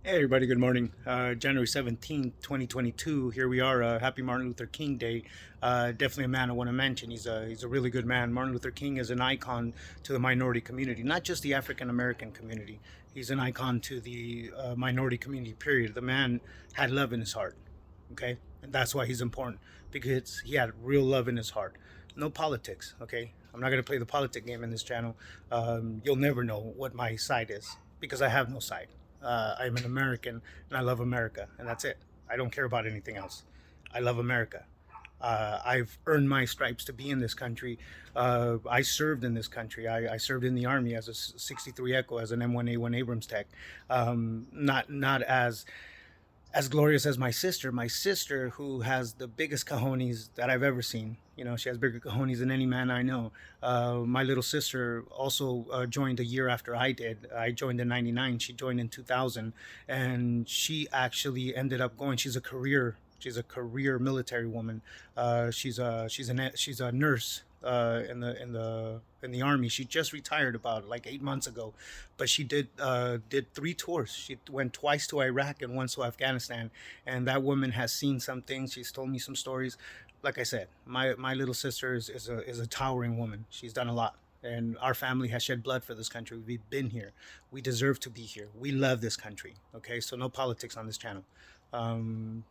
Hey everybody, good morning. January 17th, 2022. Here we are. Happy Martin Luther King Day. Definitely a man I want to mention. He's a really good man. Martin Luther King is an icon to the minority community, not just the African American community. He's an icon to the minority community, period. The man had love in his heart, okay? And that's why he's important, because he had real love in his heart. No politics, okay? I'm not going to play the politic game in this channel. You'll never know what my side is because I have no side. I'm an American and I love America, and that's it. I don't care about anything else. I love America. I've earned my stripes to be in this country. I served in this country. I served in the Army as a 63 Echo, as an M1A1 Abrams tech. Not as glorious as my sister. My sister, who has the biggest cojones that I've ever seen. You know, she has bigger cojones than any man I know. My little sister also joined a year after I did. I joined in '99. She joined in 2000, and she actually ended up going. She's a career military woman. She's a nurse in the army. She just retired about like 8 months ago, but she did 3 tours. She went twice to Iraq and once to Afghanistan, and that woman has seen some things. She's told me some stories. Like I said, my little sister is a towering woman. She's done a lot. And our family has shed blood for this country. We've been here. We deserve to be here. We love this country. Okay, so no politics on this channel. Um,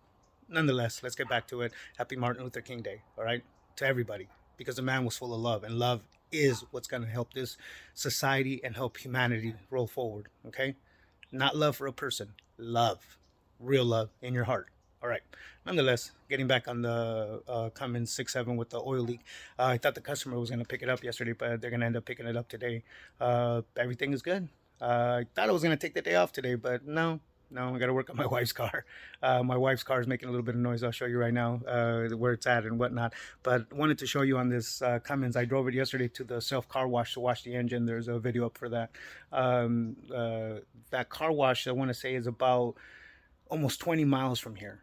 Nonetheless, let's get back to it. Happy Martin Luther King Day, all right, to everybody, because the man was full of love, and love is what's going to help this society and help humanity roll forward, okay? Not love for a person, love, real love in your heart. All right. Nonetheless, getting back on the Cummins 6.7 with the oil leak, I thought the customer was going to pick it up yesterday, but they're going to end up picking it up today. Everything is good. I thought I was going to take the day off today, but no, no, I got to work on my wife's car. My wife's car is making a little bit of noise. I'll show you right now where it's at and whatnot. But wanted to show you on this Cummins. I drove it yesterday to the self car wash to wash the engine. There's a video up for that. That car wash, I want to say, is about almost 20 miles from here.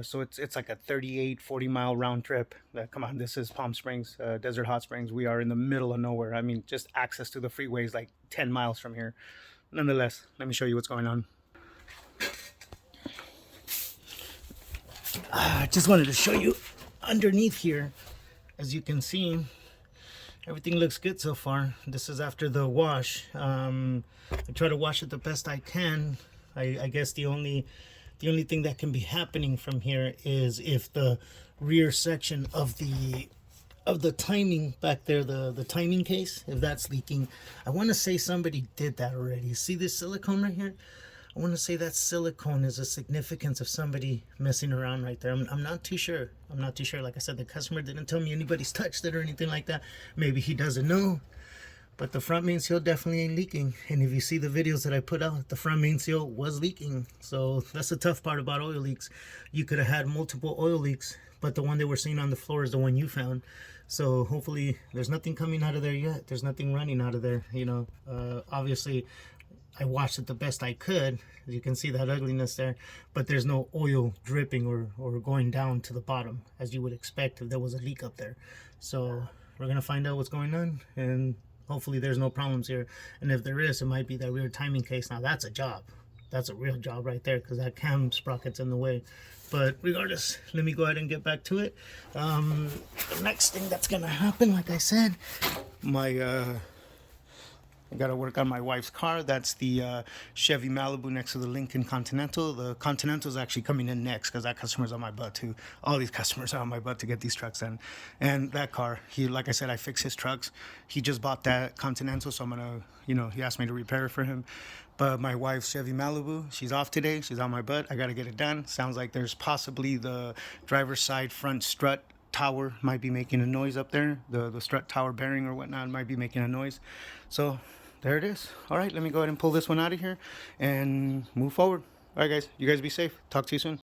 So it's like a 38, 40 mile round trip. Come on, this is Palm Springs, Desert Hot Springs. We are in the middle of nowhere. I mean, just access to the freeway is like 10 miles from here. Nonetheless, let me show you what's going on. I just wanted to show you underneath here. As you can see, everything looks good so far. This is after the wash. I try to wash it the best I can. I guess the only thing that can be happening from here is if the rear section of the timing back there, the timing case, if that's leaking. I want to say somebody did that already. See this silicone right here? I want to say that silicone is a significance of somebody messing around right there. I'm not too sure. I'm not too sure. Like I said, the customer didn't tell me anybody's touched it or anything like that. Maybe he doesn't know. But the front main seal definitely ain't leaking. And if you see the videos that I put out, the front main seal was leaking. So that's the tough part about oil leaks. You could have had multiple oil leaks, but the one they were seeing on the floor is the one you found. So hopefully there's nothing coming out of there yet. There's nothing running out of there. You know, obviously I washed it the best I could. You can see that ugliness there, but there's no oil dripping or going down to the bottom as you would expect if there was a leak up there. So we're gonna find out what's going on, and hopefully there's no problems here. And if there is, it might be that rear timing case. Now that's a job. That's a real job right there, because that cam sprocket's in the way. But regardless, let me go ahead and get back to it. The next thing that's gonna happen, like I said, I got to work on my wife's car. That's the Chevy Malibu next to the Lincoln Continental. The Continental is actually coming in next because that customer's on my butt too. All these customers are on my butt to get these trucks in. And that car, like I said, I fix his trucks. He just bought that Continental, so I'm going to, he asked me to repair it for him. But my wife's Chevy Malibu, she's off today. She's on my butt. I got to get it done. Sounds like there's possibly the driver's side front strut tower might be making a noise up there. The strut tower bearing or whatnot might be making a noise. So there it is. All right, let me go ahead and pull this one out of here and move forward. All right, guys, you guys be safe. Talk to you soon.